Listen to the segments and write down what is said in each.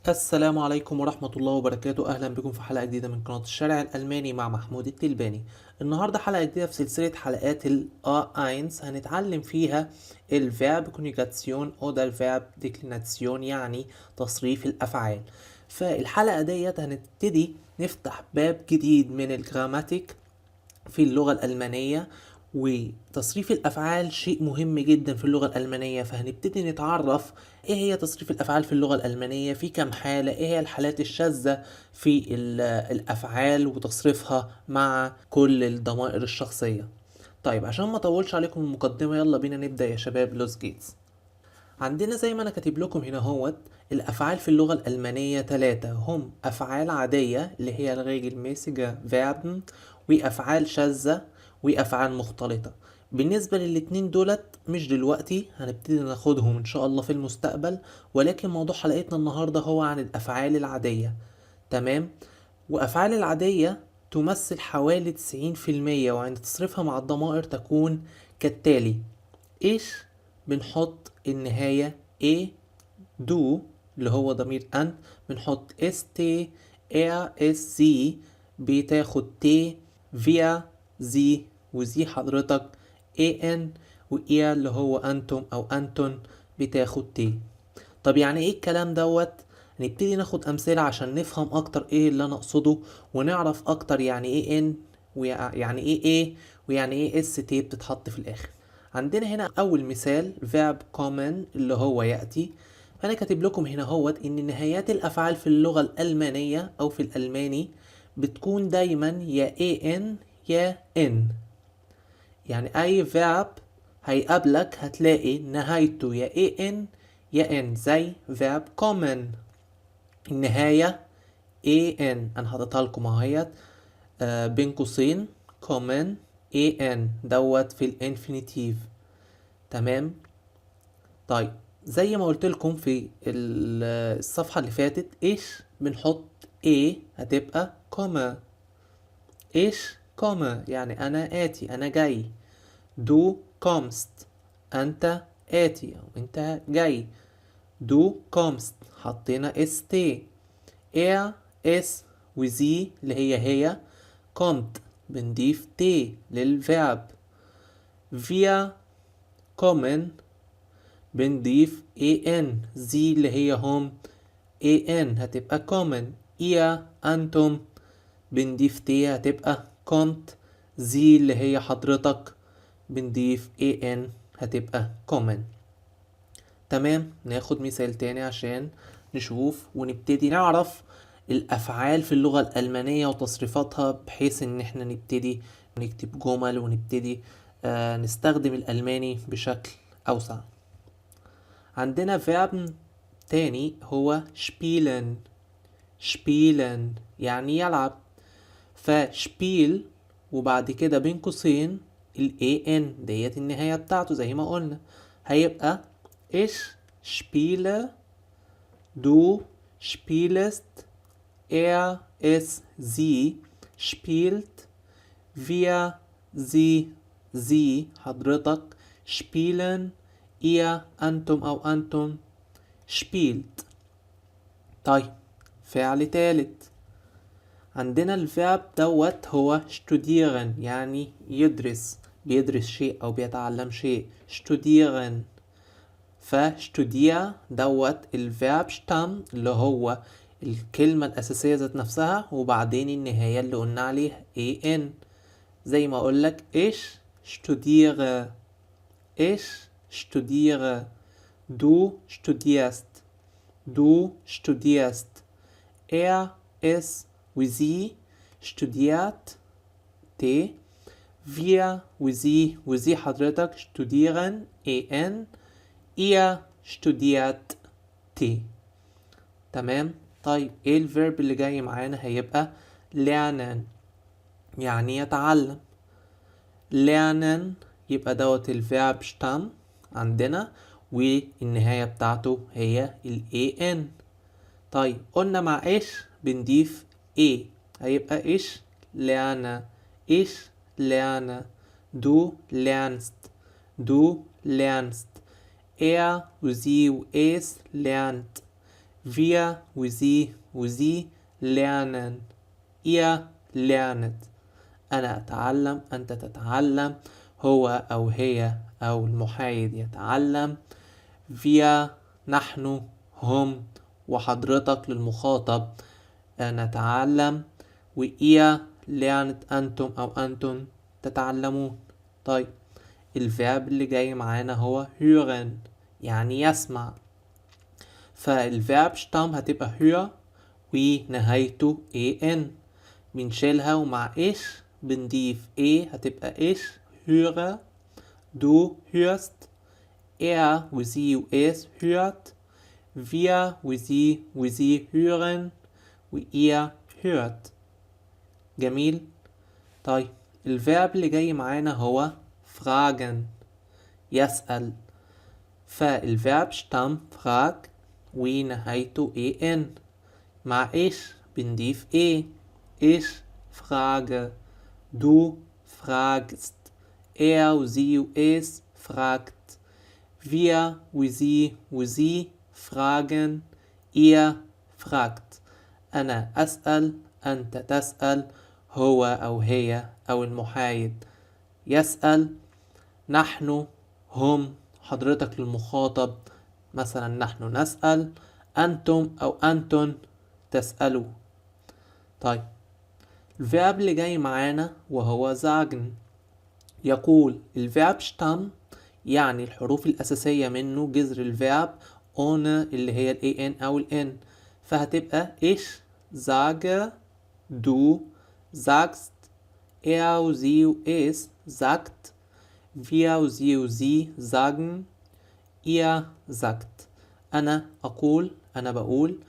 السلام عليكم ورحمة الله وبركاته. أهلا بكم في حلقة جديدة من قناة الشارع الألماني مع محمود التلباني. النهاردة حلقة جديدة في سلسلة حلقات ال A1 هنتعلم فيها الفيرب كونيجاتسيون أو الفيرب ديكليناتسيون، يعني تصريف الأفعال. فالحلقة ديت هنبتدي نفتح باب جديد من الجراماتيك في اللغة الألمانية، وتصريف الأفعال شيء مهم جدا في اللغة الألمانية. فهنبتدي نتعرف ايه هي تصريف الأفعال في اللغة الألمانية، في كم حالة، ايه هي الحالات الشاذة في الأفعال وتصريفها مع كل الضمائر الشخصية. طيب عشان ما اطولش عليكم المقدمة، يلا بينا نبدأ يا شباب. لوس جيتس. عندنا زي ما انا كاتب لكم هنا هوت الافعال في اللغة الالمانية ثلاثة، هم افعال عادية اللي هي الregelmäßige Verben، وافعال شاذة، وافعال مختلطة. بالنسبة للاتنين دولت مش دلوقتي، هنبتدي ناخدهم ان شاء الله في المستقبل، ولكن موضوع حلقتنا النهاردة هو عن الافعال العادية. تمام. وافعال العادية تمثل حوالي 90%، وعند تصريفها مع الضمائر تكون كالتالي. ايش؟ بنحط النهاية A دو اللي هو ضمير أن، بنحط اس تي ار اس زي، بتاخد تي فيا زي، وزي حضرتك اي ان، واير اللي هو انتم او انتون بتاخد تي. طب يعني ايه الكلام دوت؟ نبتدي ناخد امثلة عشان نفهم اكتر ايه اللي انا اقصده، ونعرف اكتر يعني ايه ان، ويعني ايه ايه، ويعني ايه اس تي بتتحط في الاخر. عندنا هنا اول مثال verb kommen اللي هو يأتي. فانا كاتب لكم هنا هوت ان نهايات الافعال في اللغة الالمانية او في الالماني بتكون دايما يا ان يا ان. يعني اي verb هيقابلك هتلاقي نهايته يا ان يا ان، زي verb kommen النهاية ان. انا حاططها لكم اهيت بين قوسين kommen ان دوت في الانفينيتيف. تمام. طيب زي ما قلت لكم في الصفحة اللي فاتت، ايش بنحط ايه هتبقى كوما. ايش كوما يعني انا اتي، انا جاي. دو كومست انت اتي او انت جاي. دو كومست حطينا اس تي. er اس وزي اللي هي كومت بنضيف تي للفعب. wir kommen بنضيف ان زي اللي هي هم ان هتبقى common. ihr انتم بنضيف تي هتبقى كونت. زي اللي هي حضرتك بنضيف ان هتبقى common. تمام. ناخد مثال تاني عشان نشوف ونبتدي نعرف الافعال في اللغة الالمانية وتصريفاتها، بحيث ان احنا نبتدي نكتب جمل ونبتدي نستخدم الالماني بشكل اوسع. عندنا فيرب تاني هو spielen. spielen يعني يلعب. فشبيل وبعد كده بين قوسين ال an ديت النهاية بتاعته زي ما قلنا، هيبقى ich spiele، du spielst، es sie spielt، wir sie حضرتك spielen، ihr انتم او انتم spielt. طيب فعل تالت عندنا الفعل دوت هو studieren، يعني يدرس، بيدرس شيء او بيتعلم شيء. studieren. فstudier دوت الفعل شتام اللي هو الكلمة الأساسية ذات نفسها، وبعدين النهاية اللي قلنا عليها ان. زي ما اقولك ich studiere، ich studiere، du studierst، du studierst، es وزي studiert t، wir وزي حضرتك studieren en، ihr studiert t. تمام. طيب ايه الفيرب اللي جاي معانا؟ هيبقى lernen يعني يتعلم. lernen يبقى دوت الفيرب شتام عندنا، والنهاية بتاعته هي ال an. طيب قلنا مع ايش بنضيف ايه، هيبقى ايش lerne، ايش lerne، du lernst، du lernst، er وزي وes lernt، Wir وزي lernen. Ihr lernet. أنا أتعلم، أنت تتعلم، هو أو هي أو المحايد يتعلم. Wir نحن، هم وحضرتك للمخاطب نتعلم، وإيه lernt أنتم أو أنتم تتعلمون. طيب الفيرب اللي جاي معانا هو hören، يعني يسمع. فالفيرب شتام هتبقى hör ونهايته en، بنشيلها ومع إيش بنضيف هتبقى إيش höre، du hörst، وزي وإس hört، wir وزي hören، وإيه hört. جميل. طيب الفيرب اللي جاي معانا هو fragen، يسأل. فالفيرب شتام frag ونهايته en، مع إيش بنضيف إيش frage، du fragst، وزي وإس fragt، wir وزي fragen، ihr fragt. أنا أسأل، أنت تسأل، هو أو هي أو المحايد يسأل، نحن، هم، حضرتك للمخاطب مثلا نحن نسأل، أنتم أو أنتن تسألوا. طيب الفيرب اللي جاي معانا وهو sagen، يقول. الفيرب شتام يعني الحروف الأساسية منه جذر الفيرب ohne اللي هي ال an أو ال n، فهتبقى إيش sage، du sagst، وزي وإس sagt، wir وزي sagen، ihr sagt. أنا أقول، أنا بقول،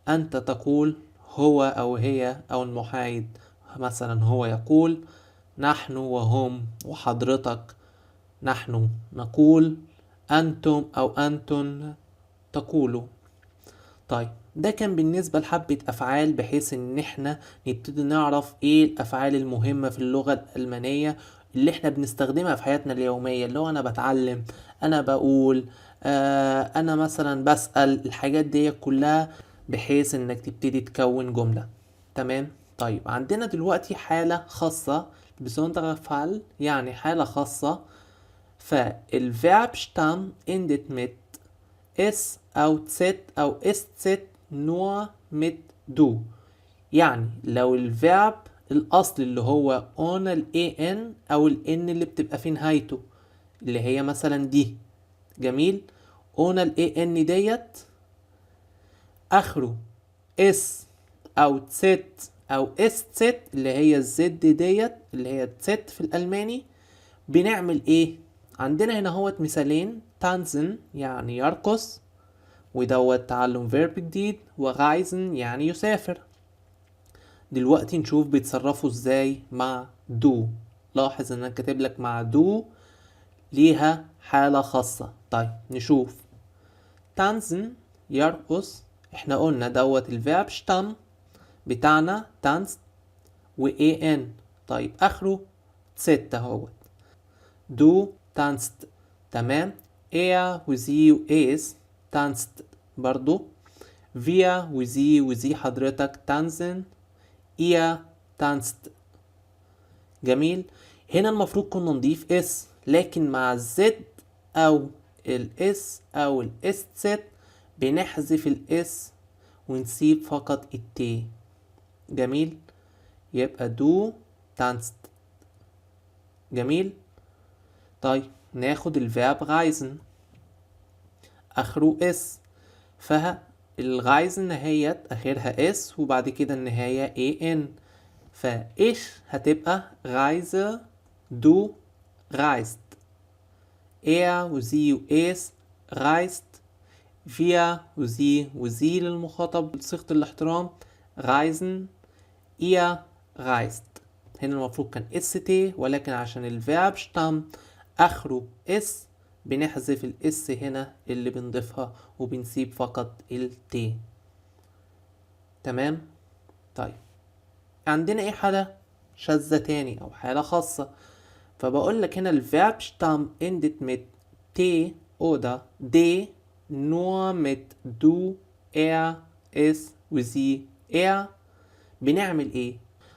أنت تقول، هو أو هي أو المحايد مثلا هو يقول، نحن وهم وحضرتك نحن نقول، أنتم أو أنتن تقولوا. طيب ده كان بالنسبة لحبة أفعال، بحيث إن احنا نبتدي نعرف إيه الأفعال المهمة في اللغة الألمانية اللي احنا بنستخدمها في حياتنا اليومية، اللي هو أنا بتعلم، أنا بقول، أنا مثلا بسأل، الحاجات دي كلها بحيث إنك تبتدي تكون جملة. تمام. طيب عندنا دلوقتي حالة خاصة besonderer Fall، يعني حالة خاصة. فالverb Stamm endet mit اس او تست او ست nur mit du، يعني لو الفيرب الاصل اللي هو on ال an او ال n اللي بتبقى في نهايته اللي هي مثلا دي. جميل. on ال an ديت اخره اس او تست او ست اللي هي الزد ديت اللي هي تست في الالماني. بنعمل ايه؟ عندنا هنا هو مثالين، تانزن يعني يرقص، ودوت تعلم فيرب جديد، وغايزن يعني يسافر. دلوقتي نشوف بيتصرفوا ازاي مع دو. لاحظ ان انا كاتب لك مع دو ليها حالة خاصة. طيب نشوف. تانزن يرقص، احنا قلنا دوت الفيرب شتم بتاعنا تانز و ان. طيب اخره ستة اهوت. دو تانست. تمام. وزي وايس تانست برضو. wir وزي حضرتك تانزن، ihr tanzt. جميل. هنا المفروض كنا نضيف اس، لكن مع الزد او الاس او الاس زد بنحذف الاس ونسيب فقط التي. جميل. يبقى دو تانست. جميل. طيب ناخد الفيرب غايزن، اخره اس، فالغايزن نهاية اخرها اس وبعد كده النهاية ان. فايش هتبقى غايزة، دو غايست، وزي واس غايست، wir وزي للمخاطب بصيغة الاحترام غايزن، ihr غايست. هنا المفروض كان اس تي، ولكن عشان الفيرب شتم اخره اس بنحذف الاس هنا اللي بنضيفها وبنسيب فقط التي. تمام. طيب عندنا ايه حالة شاذة تاني او حالة خاصة. فبقول لك هنا الفيرب شتام endet mit t oder d nur mit du es وsie er. بنعمل ايه؟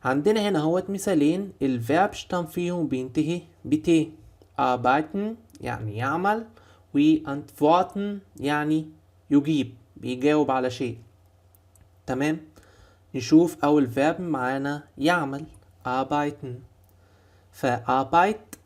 عندنا هنا هوت مثالين الفيرب شتام فيهم بينتهي بت. arbeiten يعني يعمل، و antworten يعني يجيب، بيجاوب على شيء. تمام. نشوف اول فيرب معانا يعمل arbeiten. فarbeit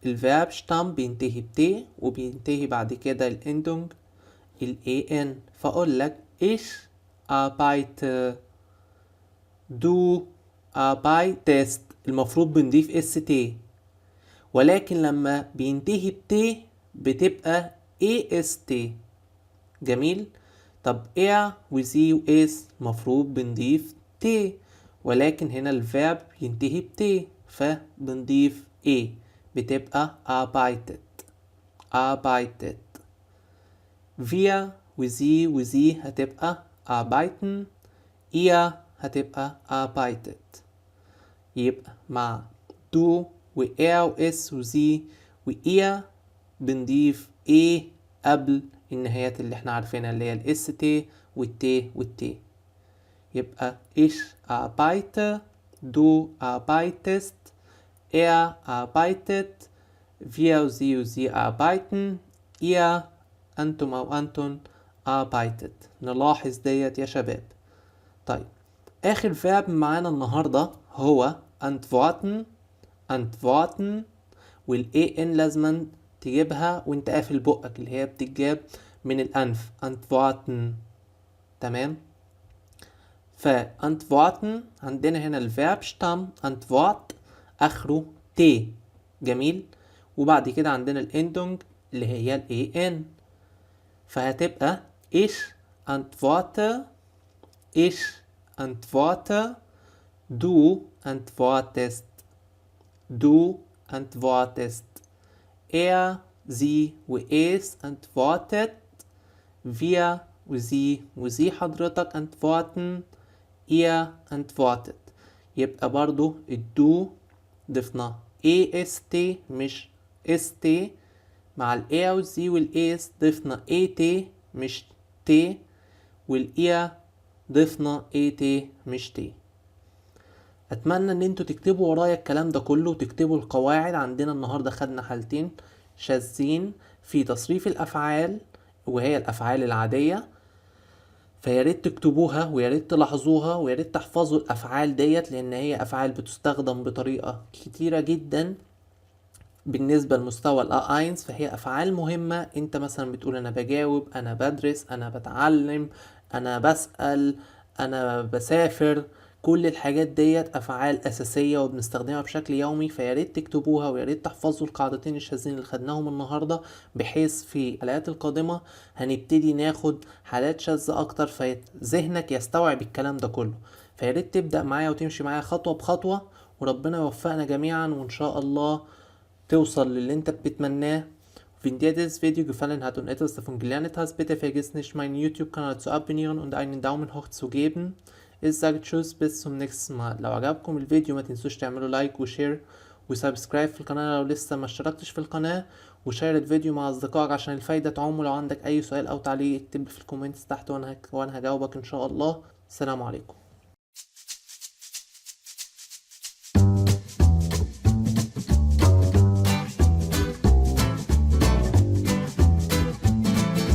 الفيرب شتام بينتهي بت وبينتهي بعد كده الاندونج an. فاقول لك ich arbeite، du arbeitest المفروض بنضيف st، ولكن لما بينتهي بت بتبقى est. جميل. طب er وsie واس المفروض بنضيف ت، ولكن هنا الفيرب ينتهي بت فبنضيف a، بتبقى arbeitet. arbeitet. wir وsie هتبقى arbeiten، ihr هتبقى arbeitet. يبقى مع du وer واس وزي وإيا بنضيف a قبل النهايات اللي احنا عارفينها اللي هي الاس تي والت والت. يبقى ich arbeite، du arbeitest، er arbeitet، wir وزي arbeiten، ihr أنتم أو أنتن arbeitet. نلاحظ ديت يا شباب. طيب آخر فيرب معانا النهاردة هو antworten. antworten والان لازما تجيبها وانت قافل بقك، اللي هي بتتجاب من الأنف antworten. تمام. فantworten عندنا هنا الفيرب شتام antwort آخره ت. جميل. وبعد كده عندنا الاندونج اللي هي الان، فهتبقى ich antworte، ich antworte، du antwortest، du antwortest، er sie وes antwortet، wir وزي حضرتك antworten، ihr antwortet. يبقى برضو الدو ضفنا est مش st، مع الاir والزي والاس ضفنا at مش t، والايا ضفنا at مش t. اتمنى ان انتوا تكتبوا ورايا الكلام ده كله وتكتبوا القواعد. عندنا النهارده خدنا حالتين شاذين في تصريف الافعال وهي الافعال العاديه، فياريت تكتبوها وياريت تلاحظوها وياريت تحفظوا الافعال ديت، لان هي افعال بتستخدم بطريقه كتيره جدا بالنسبه لمستوى الاينز. فهي افعال مهمه. انت مثلا بتقول انا بجاوب، انا بدرس، انا بتعلم، انا بسأل، انا بسافر. كل الحاجات ديت افعال اساسيه وبنستخدمها بشكل يومي، فياريت تكتبوها وياريت تحفظوا القاعدتين الشاذين اللي خدناهم النهارده، بحيث في الحلقات القادمه هنبتدي ناخد حالات شاذه اكتر فذهنك يستوعب الكلام ده كله. فياريت تبدا معايا وتمشي معايا خطوه بخطوه، وربنا يوفقنا جميعا وان شاء الله توصل للي انت بتتمناه. Wenn dir dieses Video gefallen hat und etwas davon gelernt hast, bitte vergiss nicht, meinen YouTube-Kanal zu abonnieren und einen Daumen hoch zu geben. Ich sage Tschüss, bis zum nächsten Mal. لو عجبكم الفيديو ما تنسوش تعملوا لايك وشير وسبسكرايب في القناة لو لسه ما اشتركتش في القناة، وشير الفيديو مع أصدقائك عشان الفايدة تعم. ولو عندك أي سؤال أو تعليق اكتب في الكومنتس تحت وأنا هجاوبك إن شاء الله. السلام عليكم.